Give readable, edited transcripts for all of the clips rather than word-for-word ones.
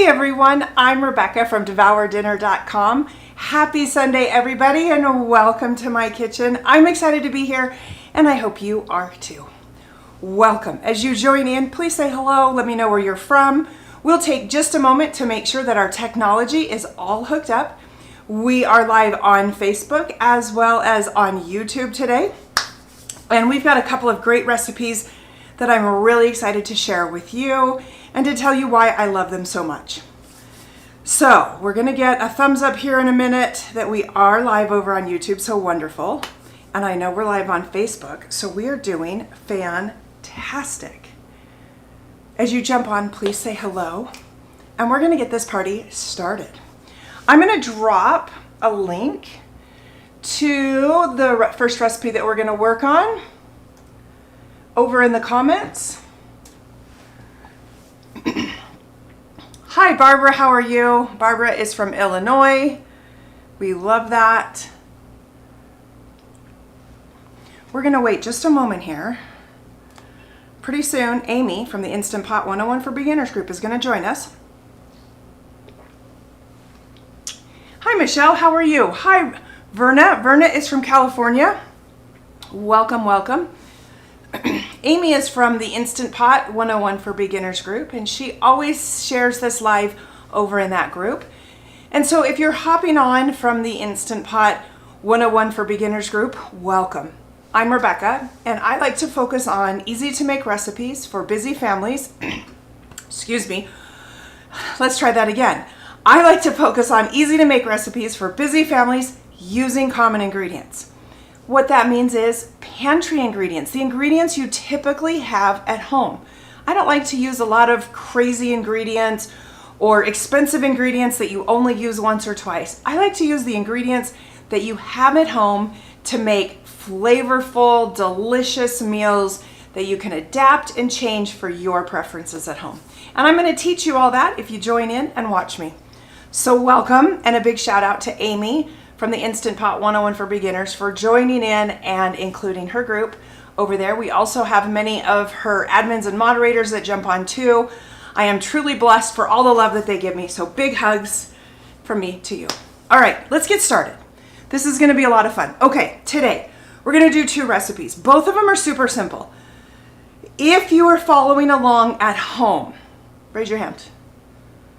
Hey everyone, I'm Rebecca from DevourDinner.com. Happy Sunday everybody and welcome to my kitchen. I'm excited to be here and I hope you are too. Welcome. As you join in, please say hello, let me know where you're from. We'll take just a moment to make sure that our technology is all hooked up. We are live on Facebook as well as on YouTube today. And we've got a couple of great recipes that I'm really excited to share with you and to tell you why I love them so much. So we're gonna get a thumbs up here in a minute that we are live over on YouTube, so wonderful. And I know we're live on Facebook, so we are doing fantastic. As you jump on, please say hello, and we're gonna get this party started. I'm gonna drop a link to the first recipe that we're gonna work on over in the comments. Hi Barbara, how are you? Barbara is from Illinois. We love that. We're gonna wait just a moment here. Pretty soon, Amy from the Instant Pot 101 for Beginners group is gonna join us. Hi Michelle, how are you? Hi Verna. Verna is from California. Welcome, welcome. Amy is from the Instant Pot 101 for Beginners group, and she always shares this live over in that group. And so if you're hopping on from the Instant Pot 101 for Beginners group, welcome. I'm Rebecca, and I like to focus on easy to make recipes for busy families. Excuse me. Let's try that again. I like to focus on easy to make recipes for busy families using common ingredients. What that means is pantry ingredients, the ingredients you typically have at home. I don't like to use a lot of crazy ingredients or expensive ingredients that you only use once or twice. I like to use the ingredients that you have at home to make flavorful, delicious meals that you can adapt and change for your preferences at home. And I'm going to teach you all that if you join in and watch me. So welcome, and a big shout out to Amy from the Instant Pot 101 for Beginners for joining in and including her group over there. We also have many of her admins and moderators that jump on too. I am truly blessed for all the love that they give me, so big hugs from me to you. All right, let's get started. This is gonna be a lot of fun. Okay, today we're gonna do two recipes. Both of them are super simple. If you are following along at home, raise your hand.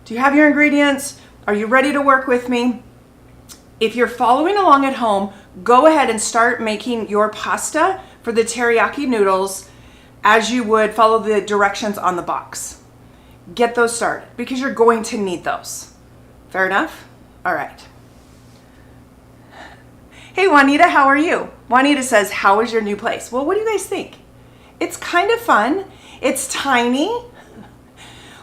Do you have your ingredients? Are you ready to work with me? If you're following along at home, go ahead and start making your pasta for the teriyaki noodles as you would follow the directions on the box. Get those started because you're going to need those. Fair enough? All right. Hey Juanita, how are you? Juanita says, how is your new place? Well, what do you guys think? It's kind of fun. It's tiny.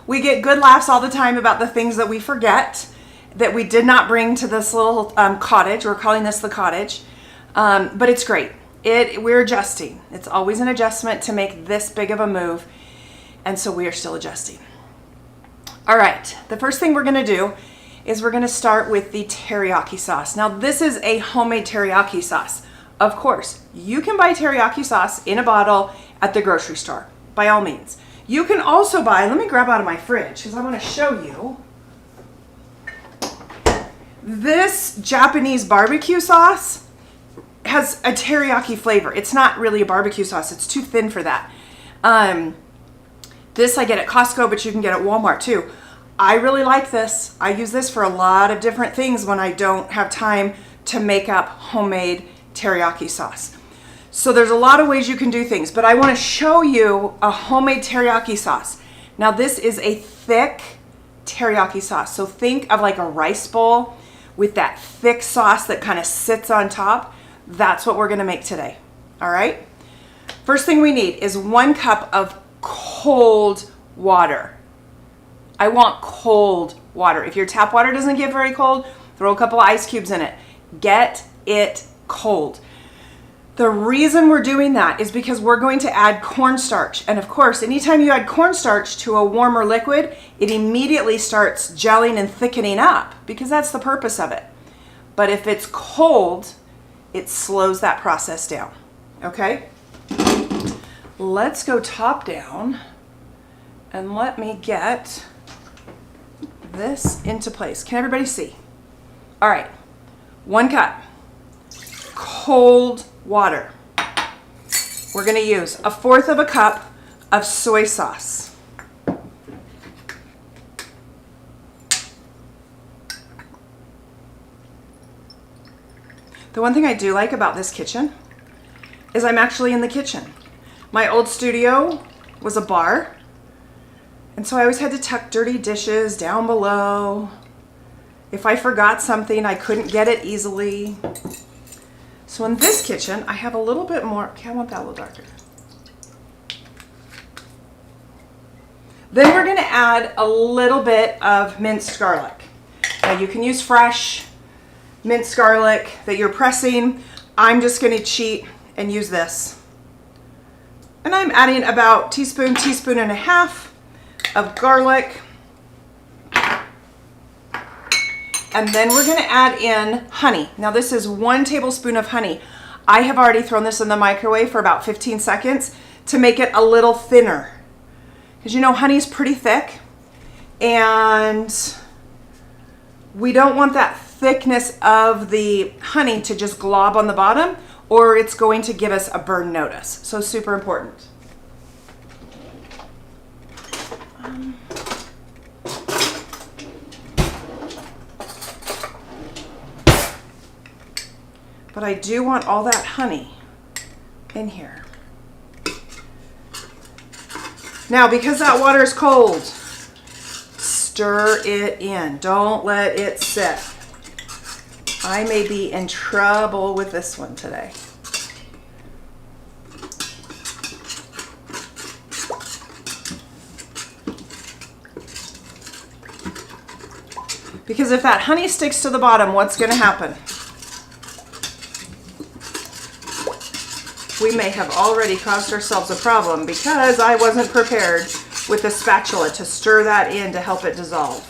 We get good laughs all the time about the things that we forget that we did not bring to this little cottage. We're calling this the cottage, but it's great. We're adjusting. It's always an adjustment to make this big of a move, and so we are still adjusting. All right, the first thing we're gonna do is we're gonna start with the teriyaki sauce. Now this is a homemade teriyaki sauce. Of course, you can buy teriyaki sauce in a bottle at the grocery store, by all means. You can also buy, let me grab out of my fridge because I wanna show you. This Japanese barbecue sauce has a teriyaki flavor. It's not really a barbecue sauce. It's too thin for that. This I get at Costco, but you can get at Walmart too. I really like this. I use this for a lot of different things when I don't have time to make up homemade teriyaki sauce. So there's a lot of ways you can do things, but I want to show you a homemade teriyaki sauce. Now this is a thick teriyaki sauce. So think of like a rice bowl with that thick sauce that kind of sits on top. That's what we're gonna make today, all right? First thing we need is 1 cup of cold water. I want cold water. If your tap water doesn't get very cold, throw a couple of ice cubes in it. Get it cold. The reason we're doing that is because we're going to add cornstarch. And of course, anytime you add cornstarch to a warmer liquid, it immediately starts gelling and thickening up because that's the purpose of it. But if it's cold, it slows that process down, okay? Let's go top down and let me get this into place. Can everybody see? All right, 1 cup cold water. We're gonna use 1/4 of a cup of soy sauce. The one thing I do like about this kitchen is I'm actually in the kitchen. My old studio was a bar, and so I always had to tuck dirty dishes down below. If I forgot something, I couldn't get it easily. So in this kitchen, I have a little bit more. Okay, I want that a little darker. Then we're gonna add a little bit of minced garlic. Now you can use fresh minced garlic that you're pressing. I'm just gonna cheat and use this. And I'm adding about teaspoon and a half of garlic. And then we're gonna add in honey. Now this is 1 tablespoon of honey. I have already thrown this in the microwave for about 15 seconds to make it a little thinner. Because you know honey is pretty thick, and we don't want that thickness of the honey to just glob on the bottom, or it's going to give us a burn notice. So super important. But I do want all that honey in here. Now, because that water is cold, stir it in. Don't let it sit. I may be in trouble with this one today. Because if that honey sticks to the bottom, what's going to happen? We may have already caused ourselves a problem because I wasn't prepared with a spatula to stir that in to help it dissolve.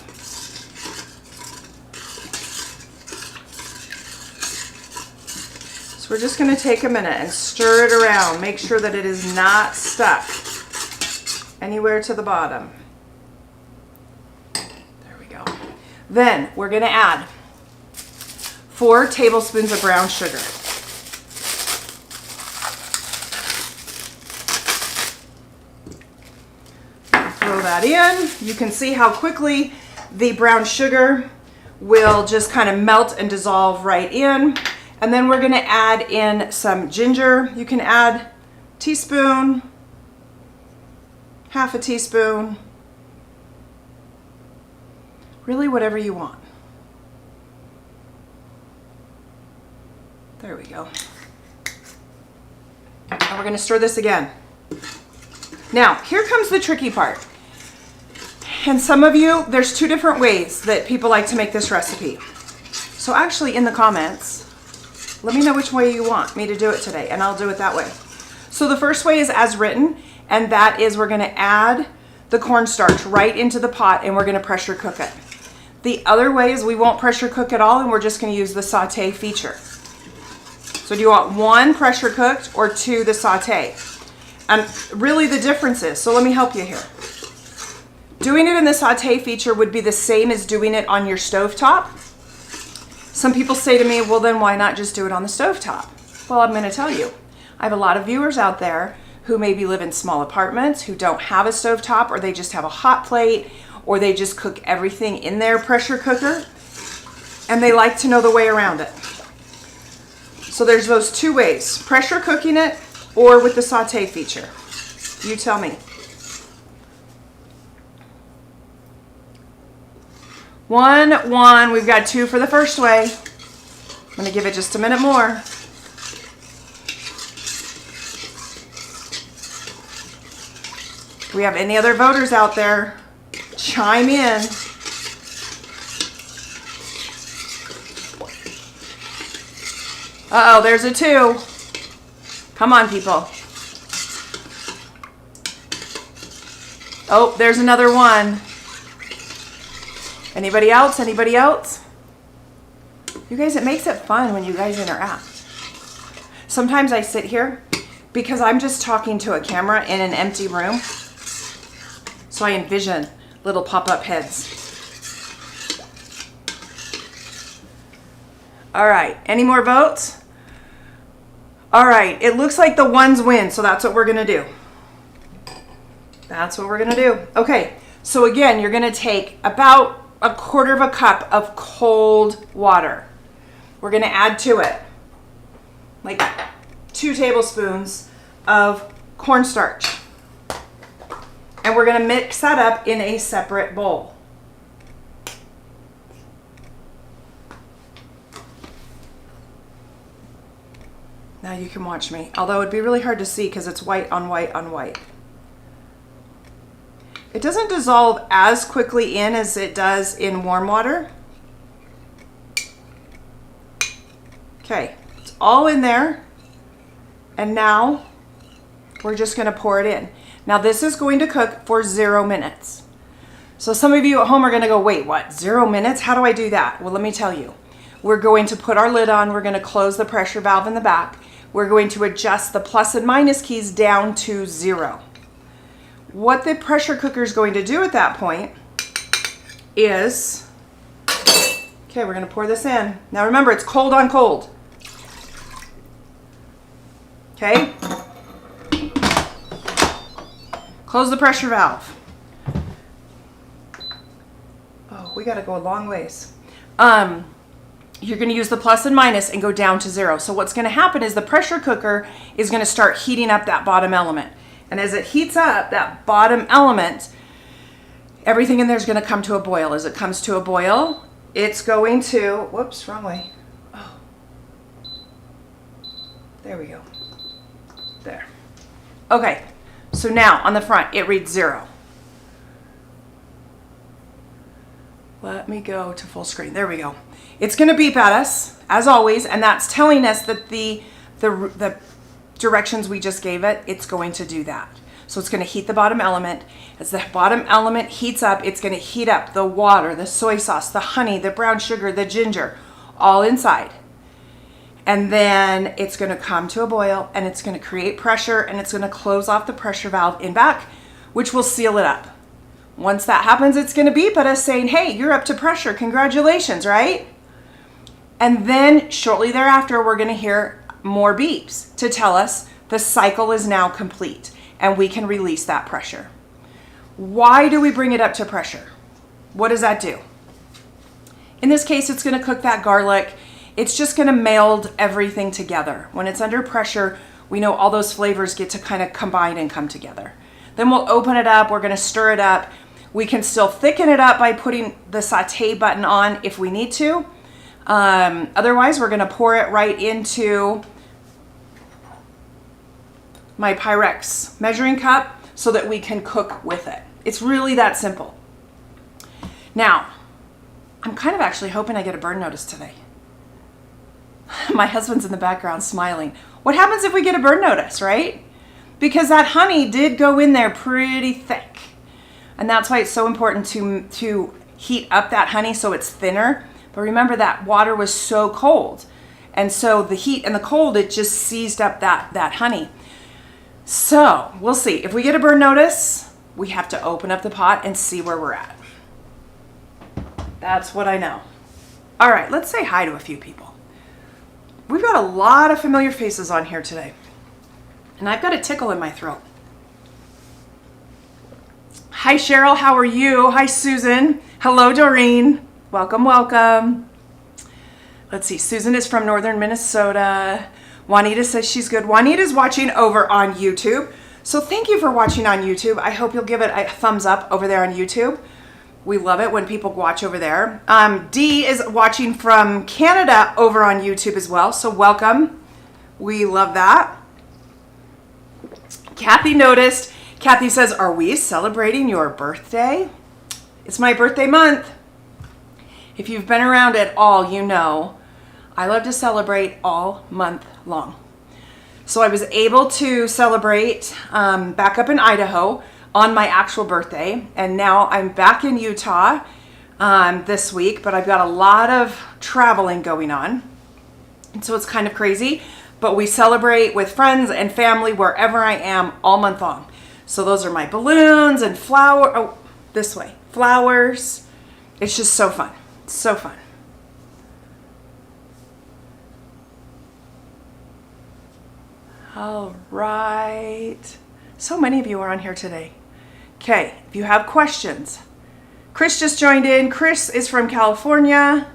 So we're just going to take a minute and stir it around. Make sure that it is not stuck anywhere to the bottom. There we go. Then we're going to add 4 tablespoons of brown sugar. Throw that in. You can see how quickly the brown sugar will just kind of melt and dissolve right in. And then we're going to add in some ginger. You can add a teaspoon, half a teaspoon, really whatever you want. There we go. And we're going to stir this again. Now, here comes the tricky part. And some of you, there's 2 different ways that people like to make this recipe. So actually in the comments, let me know which way you want me to do it today, and I'll do it that way. So the first way is as written, and that is we're going to add the cornstarch right into the pot and we're going to pressure cook it. The other way is we won't pressure cook at all and we're just going to use the saute feature. So do you want 1 pressure cooked or 2 the saute? And really the difference is, so let me help you here. Doing it in the saute feature would be the same as doing it on your stovetop. Some people say to me, well then why not just do it on the stovetop? Well, I'm going to tell you. I have a lot of viewers out there who maybe live in small apartments, who don't have a stovetop, or they just have a hot plate, or they just cook everything in their pressure cooker, and they like to know the way around it. So there's those 2 ways, pressure cooking it or with the saute feature. You tell me. 1, 1, we've got 2 for the first way. I'm going to give it just a minute more. If we have any other voters out there, chime in. Uh-oh, there's a 2. Come on, people. Oh, there's another 1. Anybody else? Anybody else? You guys, it makes it fun when you guys interact. Sometimes I sit here because I'm just talking to a camera in an empty room. So I envision little pop-up heads. All right, any more votes? All right, it looks like the ones win, so that's what we're gonna do. That's what we're gonna do. Okay, so again, you're gonna take about 1/4 cup of cold water. We're gonna add to it like 2 tablespoons of cornstarch. And we're gonna mix that up in a separate bowl. Now you can watch me, although it'd be really hard to see because it's white on white on white. It doesn't dissolve as quickly in as it does in warm water. Okay, it's all in there. And now we're just gonna pour it in. Now this is going to cook for 0 minutes. So some of you at home are gonna go, wait, what, 0 minutes? How do I do that? Well, let me tell you. We're going to put our lid on. We're gonna close the pressure valve in the back. We're going to adjust the plus and minus keys down to 0. What the pressure cooker is going to do at that point is, okay, we're gonna pour this in. Now remember, it's cold on cold. Okay? Close the pressure valve. Oh, we gotta go a long ways. You're gonna use the plus and minus and go down to 0. So what's gonna happen is the pressure cooker is gonna start heating up that bottom element. And as it heats up that bottom element, everything in there is gonna come to a boil. As it comes to a boil, it's going to, whoops, wrong way. Oh, there we go. There. Okay, so now on the front, it reads 0. Let me go to full screen. There we go. It's going to beep at us, as always, and that's telling us that the directions we just gave it, it's going to do that. So it's going to heat the bottom element. As the bottom element heats up, it's going to heat up the water, the soy sauce, the honey, the brown sugar, the ginger, all inside. And then it's going to come to a boil, and it's going to create pressure, and it's going to close off the pressure valve in back, which will seal it up. Once that happens, it's going to beep at us saying, hey, you're up to pressure. Congratulations, right? And then shortly thereafter, we're going to hear more beeps to tell us the cycle is now complete and we can release that pressure. Why do we bring it up to pressure? What does that do? In this case, it's going to cook that garlic. It's just going to meld everything together. When it's under pressure, we know all those flavors get to kind of combine and come together. Then we'll open it up. We're going to stir it up. We can still thicken it up by putting the saute button on if we need to. Otherwise, we're going to pour it right into my Pyrex measuring cup so that we can cook with it. It's really that simple. Now, I'm kind of actually hoping I get a burn notice today. My husband's in the background smiling. What happens if we get a burn notice, right? Because that honey did go in there pretty thick. And that's why it's so important to heat up that honey so it's thinner. But remember that water was so cold. And so the heat and the cold, it just seized up that honey. So we'll see. If we get a burn notice, we have to open up the pot and see where we're at. That's what I know. All right, let's say hi to a few people. We've got a lot of familiar faces on here today. And I've got a tickle in my throat. Hi, Cheryl. How are you? Hi, Susan. Hello, Doreen. Welcome, welcome. Let's see. Susan is from northern Minnesota. Juanita says she's good. Juanita's watching over on YouTube. So thank you for watching on YouTube. I hope you'll give it a thumbs up over there on YouTube. We love it when people watch over there. Dee is watching from Canada over on YouTube as well. So welcome. We love that. Kathy noticed. Kathy says, are we celebrating your birthday? It's my birthday month. If you've been around at all, you know I love to celebrate all month long. So I was able to celebrate back up in Idaho on my actual birthday. And now I'm back in Utah this week, but I've got a lot of traveling going on. And so it's kind of crazy, but we celebrate with friends and family wherever I am all month long. So those are my balloons and flowers. It's just so fun. So fun. All right. So many of you are on here today. Okay, if you have questions. Chris just joined in. Chris is from California.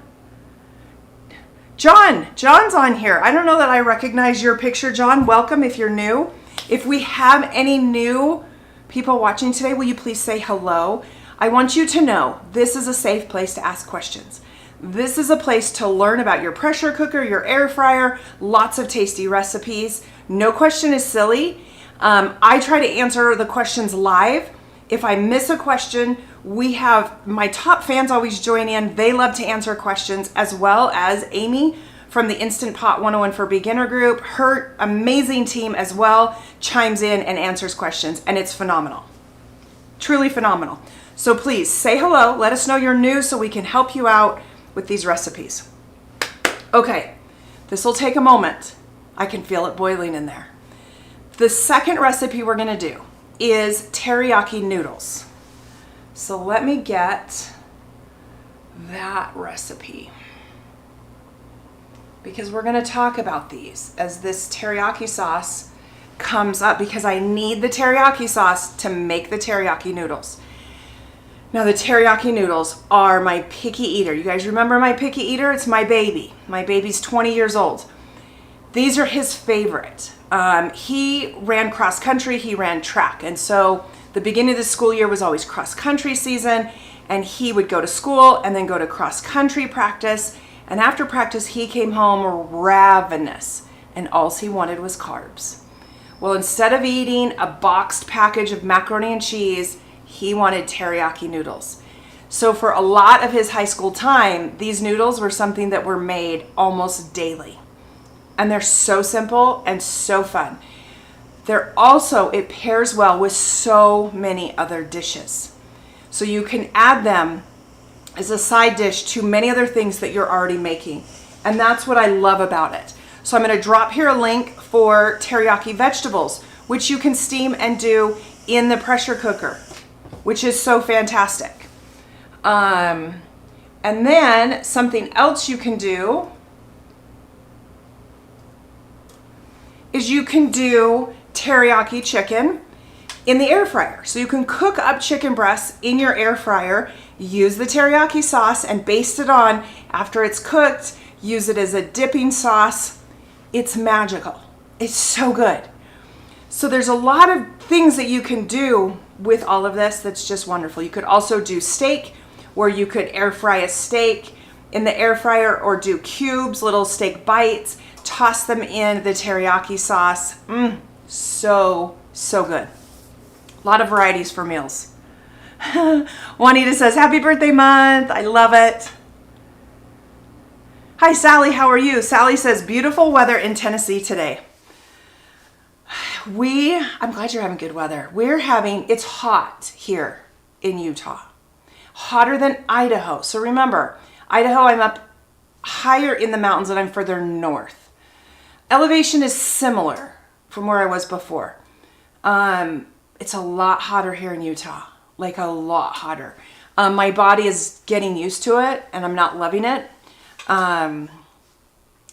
John's on here. I don't know that I recognize your picture, John. Welcome if you're new. If we have any new people watching today, will you please say hello? I want you to know this is a safe place to ask questions. This is a place to learn about your pressure cooker, your air fryer, lots of tasty recipes. No question is silly. I try to answer the questions live. If I miss a question, we have my top fans always join in. They love to answer questions, as well as Amy from the Instant Pot 101 for Beginner group. Her amazing team as well chimes in and answers questions, and it's phenomenal. Truly phenomenal. So please say hello. Let us know you're new so we can help you out with these recipes. Okay, this will take a moment. I can feel it boiling in there. The second recipe we're gonna do is teriyaki noodles. So let me get that recipe, because we're gonna talk about these as this teriyaki sauce comes up, because I need the teriyaki sauce to make the teriyaki noodles. Now the teriyaki noodles are my picky eater. You guys remember my picky eater? It's my baby. My baby's 20 years old. These are his favorite. He ran cross country, he ran track. And so the beginning of the school year was always cross country season, and he would go to school and then go to cross country practice. And after practice, he came home ravenous, and all he wanted was carbs. Well, instead of eating a boxed package of macaroni and cheese, he wanted teriyaki noodles. So for a lot of his high school time, these noodles were something that were made almost daily. And they're so simple and so fun. They're also, it pairs well with so many other dishes. So you can add them as a side dish to many other things that you're already making. And that's what I love about it. So I'm gonna drop here a link for teriyaki vegetables, which you can steam and do in the pressure cooker, which is so fantastic. And then something else you can do is you can do teriyaki chicken in the air fryer. So you can cook up chicken breasts in your air fryer, use the teriyaki sauce and baste it on after it's cooked, use it as a dipping sauce. It's magical. It's so good. So there's a lot of things that you can do with all of this that's just wonderful. You could also do steak, where you could air fry a steak in the air fryer, or do cubes, little steak bites, toss them in the teriyaki sauce. So good. A lot of varieties for meals. Juanita says, happy birthday month. I love it. Hi, Sally. How are you? Sally says, beautiful weather in Tennessee today. I'm glad you're having good weather. It's hot here in Utah. Hotter than Idaho. So remember, Idaho, I'm up higher in the mountains and I'm further north. Elevation is similar from where I was before. It's a lot hotter here in Utah, like a lot hotter. My body is getting used to it and I'm not loving it.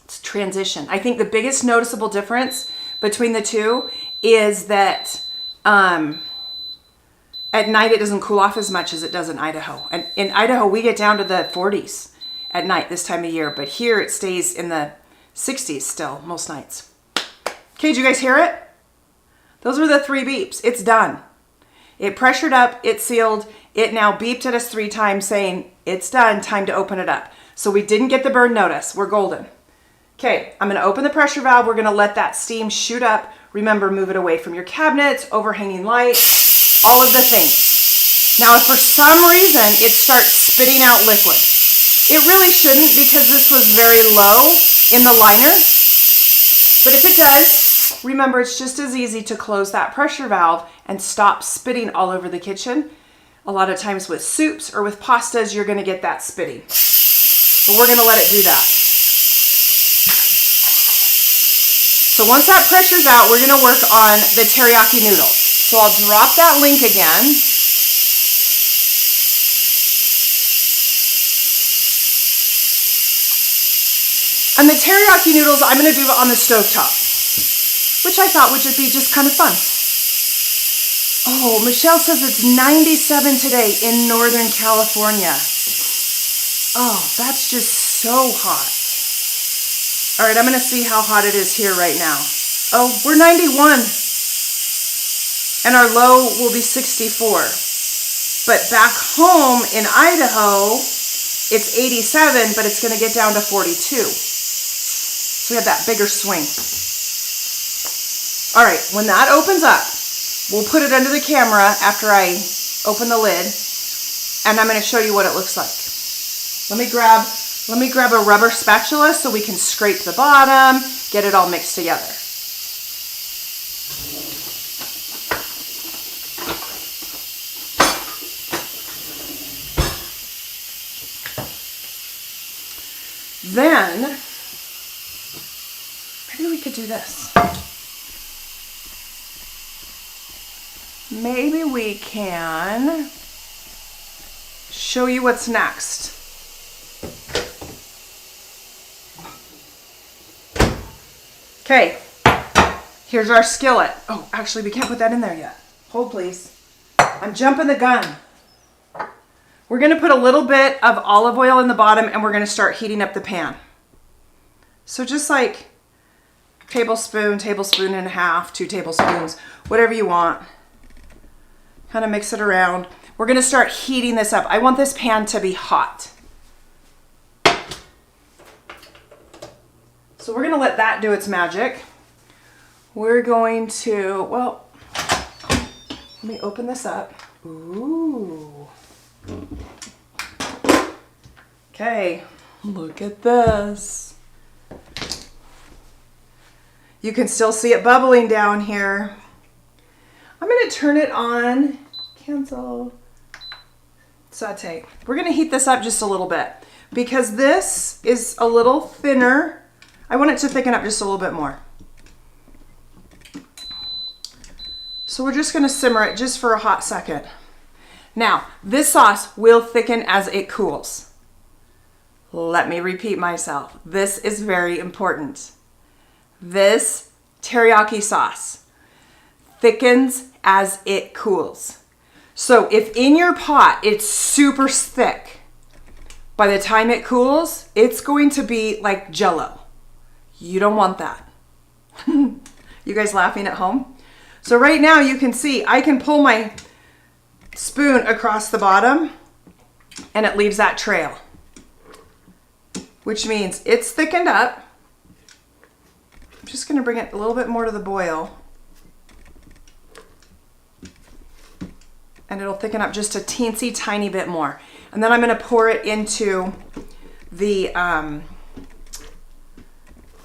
It's transition. I think the biggest noticeable difference between the two is that at night it doesn't cool off as much as it does in Idaho. And in Idaho, we get down to the 40s at night this time of year, but here it stays in the 60s still most nights. Okay, did you guys hear it? Those were the 3 beeps. It's done. It pressured up, it sealed, it now beeped at us 3 times saying, it's done, time to open it up. So we didn't get the burn notice. We're golden. Okay, I'm gonna open the pressure valve. We're gonna let that steam shoot up. Remember, move it away from your cabinets, overhanging light, all of the things. Now, if for some reason it starts spitting out liquid, it really shouldn't, because this was very low in the liner. But if it does, remember, it's just as easy to close that pressure valve and stop spitting all over the kitchen. A lot of times with soups or with pastas, you're gonna get that spitting. But we're gonna let it do that. So once that pressure's out, we're gonna work on the teriyaki noodles. So I'll drop that link again. And the teriyaki noodles, I'm gonna do it on the stovetop. which I thought would just be just kind of fun. Oh, Michelle says it's 97 today in Northern California. Oh, that's just so hot. All right, I'm gonna see how hot it is here right now. Oh, we're 91. And our low will be 64. But back home in Idaho, it's 87, but it's gonna get down to 42. So we have that bigger swing. All right, when that opens up, we'll put it under the camera after I open the lid, and I'm gonna show you what it looks like. Let me grab a rubber spatula so we can scrape the bottom, get it all mixed together. Then, maybe we could do this. Maybe we can show you what's next. Okay, here's our skillet. Oh, actually, we can't put that in there yet. Hold, please. I'm jumping the gun. We're gonna put a little bit of olive oil in the bottom and we're gonna start heating up the pan. So just like tablespoon, tablespoon and a half, 2 tablespoons, whatever you want. Kind of mix it around. We're gonna start heating this up. I want this pan to be hot. So we're gonna let that do its magic. We're going to, well, let me open this up. Ooh. Okay, look at this. You can still see it bubbling down here. I'm gonna turn it on, cancel, saute. We're gonna heat this up just a little bit because this is a little thinner. I want it to thicken up just a little bit more. So we're just gonna simmer it just for a hot second. Now, this sauce will thicken as it cools. Let me repeat myself. This is very important. This teriyaki sauce thickens as it cools. So if in your pot it's super thick, by the time it cools, it's going to be like Jell-O. You don't want that. You guys laughing at home? So right now you can see I can pull my spoon across the bottom and it leaves that trail, which means it's thickened up. I'm just gonna bring it a little bit more to the boil and it'll thicken up just a teensy tiny bit more. And then I'm gonna pour it into the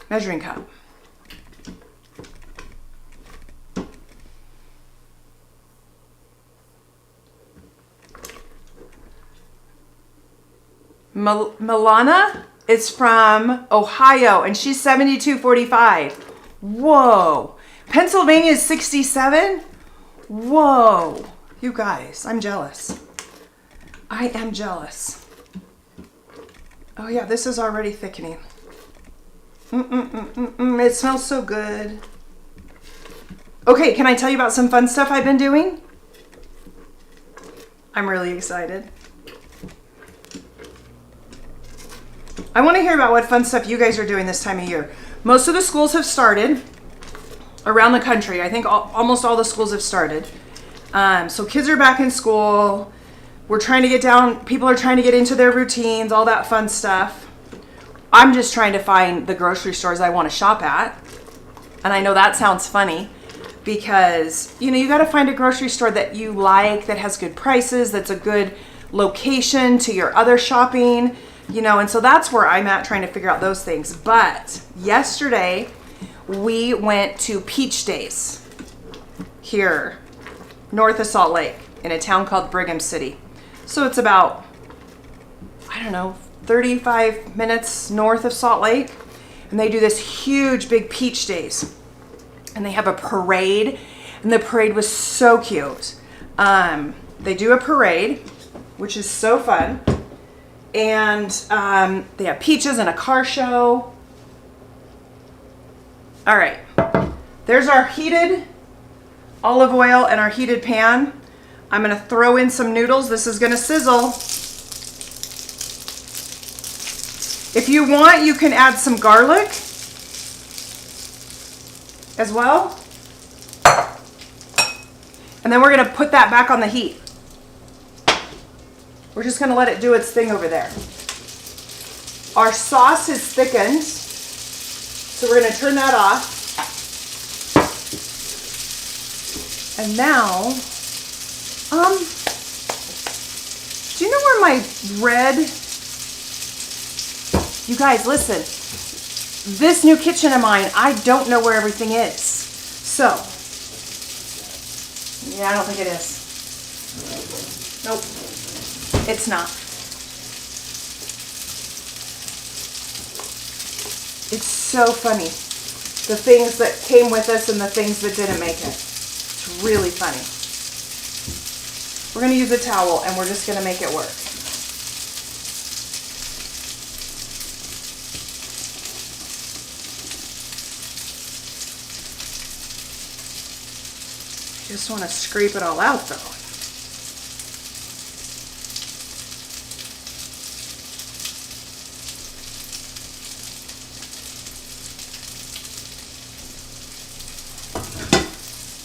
measuring cup. Milana is from Ohio and she's 72.45. Whoa. Pennsylvania is 67. Whoa. You guys, I'm jealous. I am jealous. Oh yeah, this is already thickening. It smells so good. Okay, can I tell you about some fun stuff I've been doing? I'm really excited. I want to hear about what fun stuff you guys are doing this time of year. Most of the schools have started around the country. I think almost all the schools have started. So kids are back in school. We're trying to get down, people are trying to get into their routines, all that fun stuff. I'm just trying to find the grocery stores I want to shop at. And I know that sounds funny because, you know, you got to find a grocery store that you like, that has good prices, that's a good location to your other shopping, you know, and so that's where I'm at trying to figure out those things. But yesterday we went to Peach Days here north of Salt Lake in a town called Brigham City. So it's about, I don't know, 35 minutes north of Salt Lake. And they do this huge big Peach Days. And they have a parade. And the parade was so cute. They do a parade, which is so fun. And they have peaches and a car show. All right. There's our heated olive oil and our heated pan. I'm going to throw in some noodles. This is going to sizzle. If you want, you can add some garlic as well. And then we're going to put that back on the heat. We're just going to let it do its thing over there. Our sauce is thickened, so we're going to turn that off. And now, do you know where my red, you guys listen, this new kitchen of mine, I don't know where everything is. So, yeah, I don't think it is. Nope, it's not. It's so funny. The things that came with us and the things that didn't make it. It's really funny. We're going to use a towel and we're just going to make it work. I just want to scrape it all out though.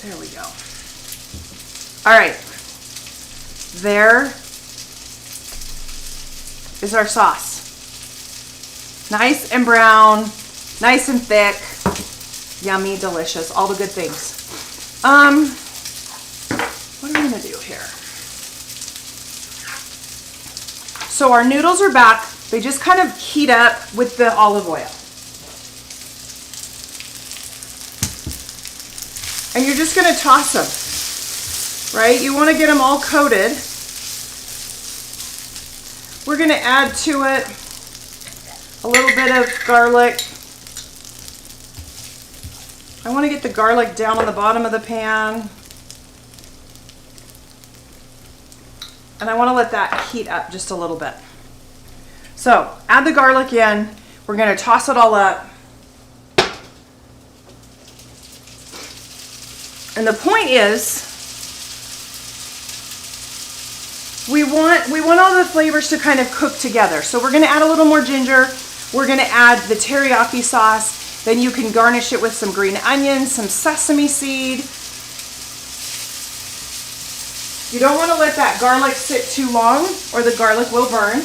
There we go. All right. There is our sauce. Nice and brown, nice and thick, yummy, delicious, all the good things. What are we gonna do here? So our noodles are back. They just kind of heat up with the olive oil. And you're just gonna toss them, right? You wanna get them all coated. We're gonna add to it a little bit of garlic. I wanna get the garlic down on the bottom of the pan. And I wanna let that heat up just a little bit. So, add the garlic in. We're gonna toss it all up. And the point is, we want all the flavors to kind of cook together. So we're gonna add a little more ginger. We're gonna add the teriyaki sauce. Then you can garnish it with some green onions, some sesame seed. You don't wanna let that garlic sit too long or the garlic will burn.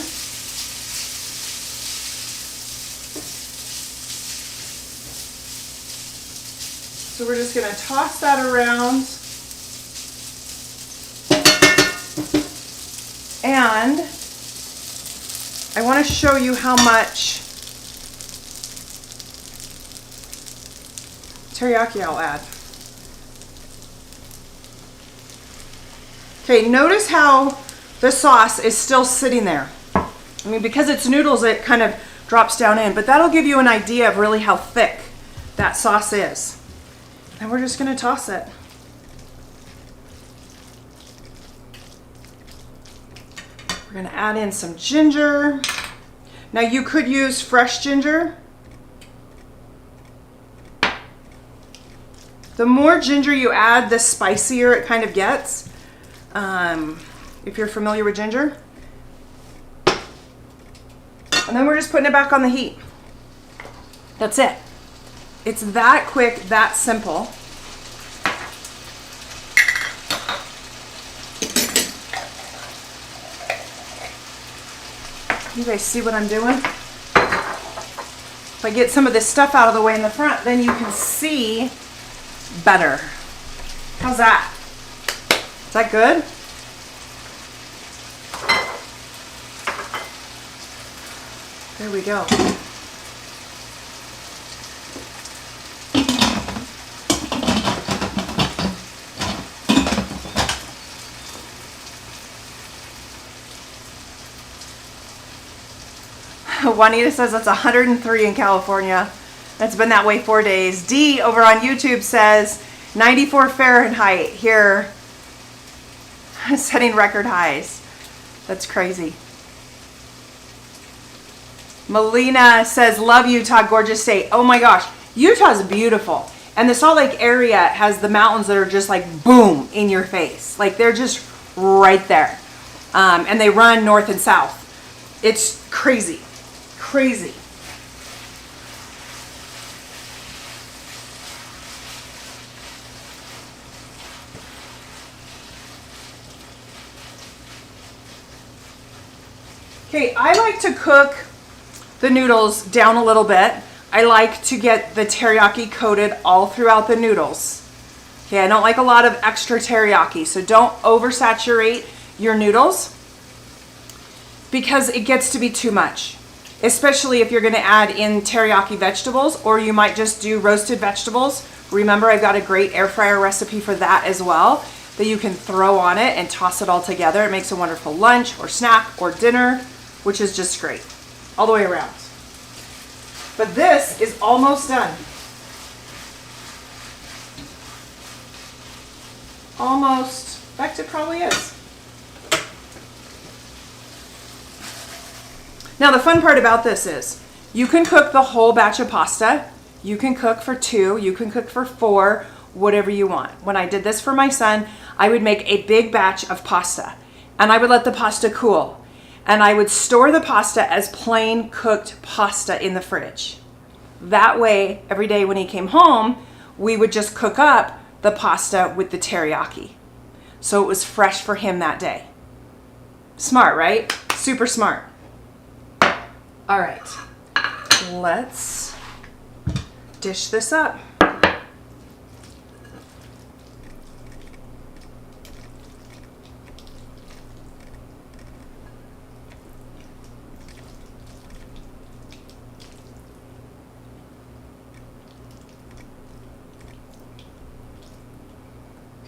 So we're just going to toss that around. And I want to show you how much teriyaki I'll add. Okay, notice how the sauce is still sitting there. I mean, because it's noodles, it kind of drops down in, but that'll give you an idea of really how thick that sauce is. And we're just going to toss it. We're going to add in some ginger. Now you could use fresh ginger. The more ginger you add, the spicier it kind of gets. If you're familiar with ginger. And then we're just putting it back on the heat. That's it. It's that quick, that simple. You guys see what I'm doing? If I get some of this stuff out of the way in the front, then you can see better. How's that? Is that good? There we go. Juanita says it's 103 in California. It's been that way 4 days. Dee over on YouTube says 94 Fahrenheit here, setting record highs. That's crazy. Melina says, love Utah, gorgeous state. Oh my gosh, Utah's beautiful. And the Salt Lake area has the mountains that are just like boom in your face. Like they're just right there. And they run north and south. It's crazy, crazy. Okay, I like to cook the noodles down a little bit. I like to get the teriyaki coated all throughout the noodles. Okay, I don't like a lot of extra teriyaki, so don't oversaturate your noodles because it gets to be too much, especially if you're going to add in teriyaki vegetables, or you might just do roasted vegetables. Remember, I've got a great air fryer recipe for that as well that you can throw on it and toss it all together. It makes a wonderful lunch or snack or dinner, which is just great all the way around. But this is almost done. Almost. In fact, it probably is. Now, the fun part about this is you can cook the whole batch of pasta. You can cook for 2. You can cook for 4, whatever you want. When I did this for my son, I would make a big batch of pasta and I would let the pasta cool. And I would store the pasta as plain cooked pasta in the fridge. That way, every day when he came home, we would just cook up the pasta with the teriyaki. So it was fresh for him that day. Smart, right? Super smart. All right, let's dish this up.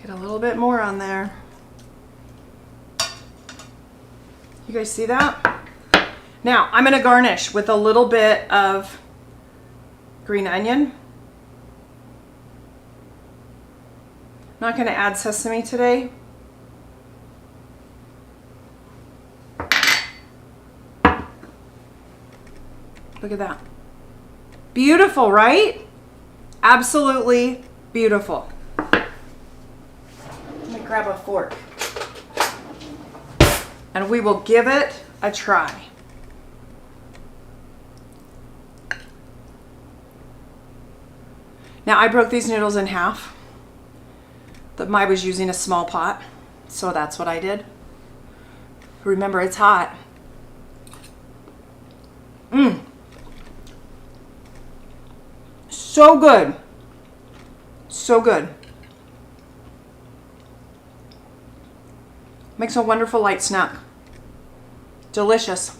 Get a little bit more on there. You guys see that? Now, I'm going to garnish with a little bit of green onion. I'm not going to add sesame today. Look at that. Beautiful, right? Absolutely beautiful. Let me grab a fork. And we will give it a try. Now, I broke these noodles in half. I was using a small pot, so that's what I did. Remember, it's hot. So good. So good. Makes a wonderful light snack. Delicious.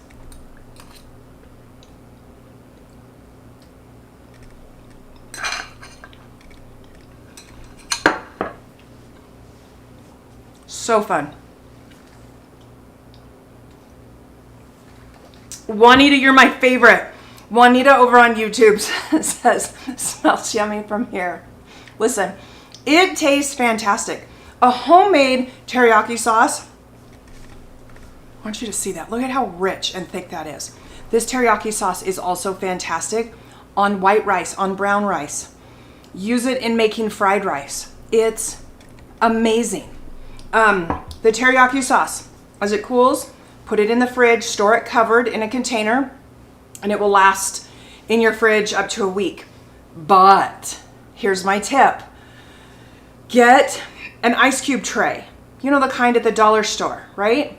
So fun. Juanita, you're my favorite. Juanita over on YouTube says, smells yummy from here. Listen, it tastes fantastic. A homemade teriyaki sauce. I want you to see that. Look at how rich and thick that is. This teriyaki sauce is also fantastic on white rice, on brown rice. Use it in making fried rice. It's amazing. The teriyaki sauce, as it cools, put it in the fridge, store it covered in a container, and it will last in your fridge up to a week. But here's my tip. Get an ice cube tray. You know, the kind at the dollar store, right?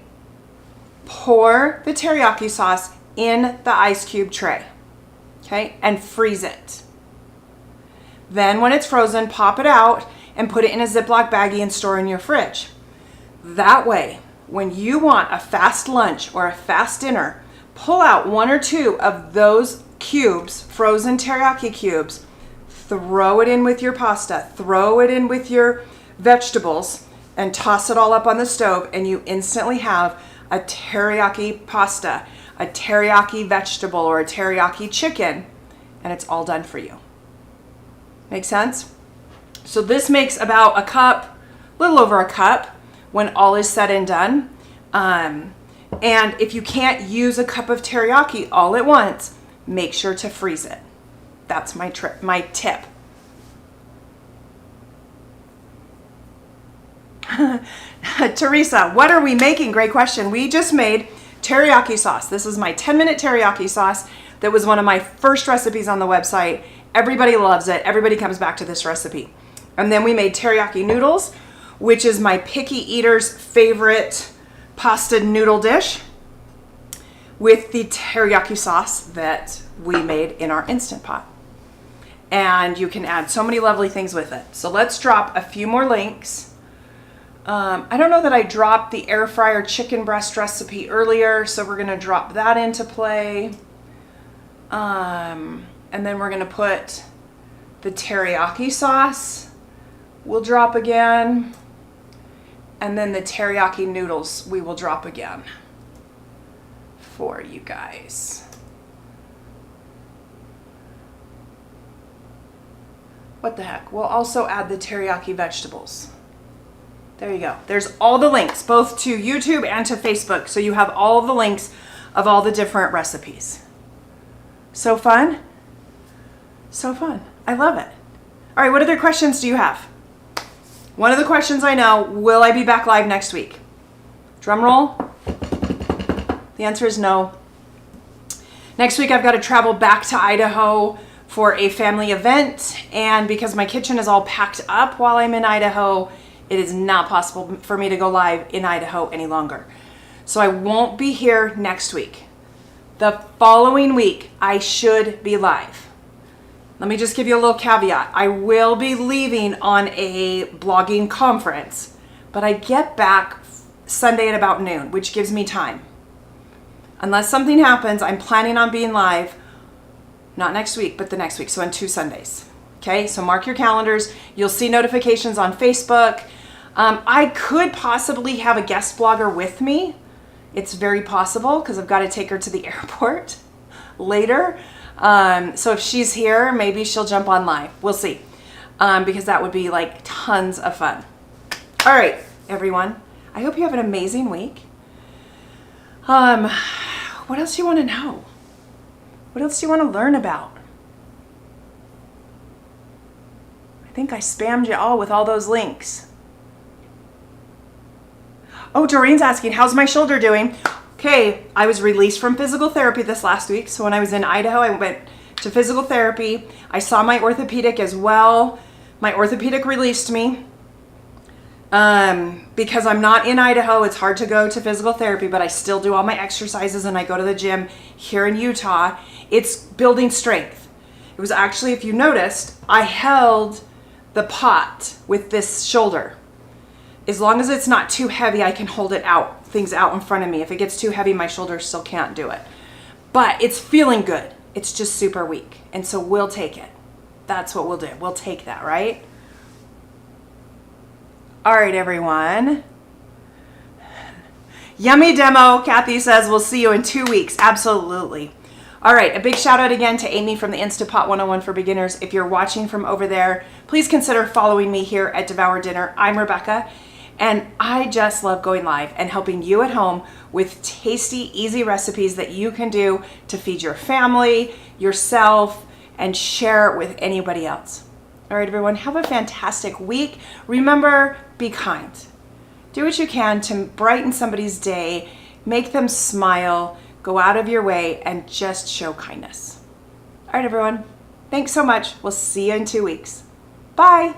Pour the teriyaki sauce in the ice cube tray, okay, and freeze it. Then when it's frozen, pop it out and put it in a Ziploc baggie and store in your fridge. That way, when you want a fast lunch or a fast dinner, pull out 1 or 2 of those cubes, frozen teriyaki cubes, throw it in with your pasta, throw it in with your vegetables, and toss it all up on the stove, and you instantly have a teriyaki pasta, a teriyaki vegetable, or a teriyaki chicken, and it's all done for you. Make sense? So this makes about a cup, a little over a cup, when all is said and done. And if you can't use a cup of teriyaki all at once, make sure to freeze it. That's my tip. Teresa, what are we making? Great question. We just made teriyaki sauce. This is my 10-minute teriyaki sauce that was one of my first recipes on the website. Everybody loves it. Everybody comes back to this recipe. And then we made teriyaki noodles, which is my picky eater's favorite pasta noodle dish, with the teriyaki sauce that we made in our Instant Pot. And you can add so many lovely things with it. So let's drop a few more links. I don't know that I dropped the air fryer chicken breast recipe earlier, so we're gonna drop that into play. And then we're gonna put the teriyaki sauce, we'll drop again. And then the teriyaki noodles we will drop again for you guys. What the heck? We'll also add the teriyaki vegetables. There you go. There's all the links, both to YouTube and to Facebook. So you have all of the links of all the different recipes. So fun. So fun. I love it. All right, what other questions do you have? One of the questions I know, will I be back live next week? Drum roll. The answer is no. Next week I've got to travel back to Idaho for a family event, and because my kitchen is all packed up while I'm in Idaho, it is not possible for me to go live in Idaho any longer. So I won't be here next week. The following week I should be live. Let me just give you a little caveat. I will be leaving on a blogging conference, but I get back Sunday at about noon, which gives me time. Unless something happens, I'm planning on being live, not next week, but the next week, so on 2 Sundays. Okay, so mark your calendars. You'll see notifications on Facebook. I could possibly have a guest blogger with me. It's very possible because I've got to take her to the airport later. So if she's here, maybe she'll jump on live. We'll see. Because that would be like tons of fun. All right, everyone. I hope you have an amazing week. What else do you want to know? What else do you want to learn about? I think I spammed you all with all those links. Oh, Doreen's asking, how's my shoulder doing? Okay, I was released from physical therapy this last week. So when I was in Idaho, I went to physical therapy. I saw my orthopedic as well. My orthopedic released me. Because I'm not in Idaho, it's hard to go to physical therapy, but I still do all my exercises and I go to the gym here in Utah. It's building strength. It was actually, if you noticed, I held the pot with this shoulder. As long as it's not too heavy, I can hold it out, things out in front of me. If it gets too heavy, my shoulder still can't do it. But it's feeling good. It's just super weak. And so we'll take it. That's what we'll do. We'll take that, right? All right, everyone. Yummy demo, Kathy says, we'll see you in 2 weeks. Absolutely. All right, a big shout out again to Amy from the Instant Pot 101 for Beginners. If you're watching from over there, please consider following me here at Devour Dinner. I'm Rebecca, and I just love going live and helping you at home with tasty, easy recipes that you can do to feed your family, yourself, and share it with anybody else. All right, everyone, have a fantastic week. Remember, be kind. Do what you can to brighten somebody's day, make them smile, go out of your way, and just show kindness. All right, everyone, thanks so much. We'll see you in 2 weeks. Bye.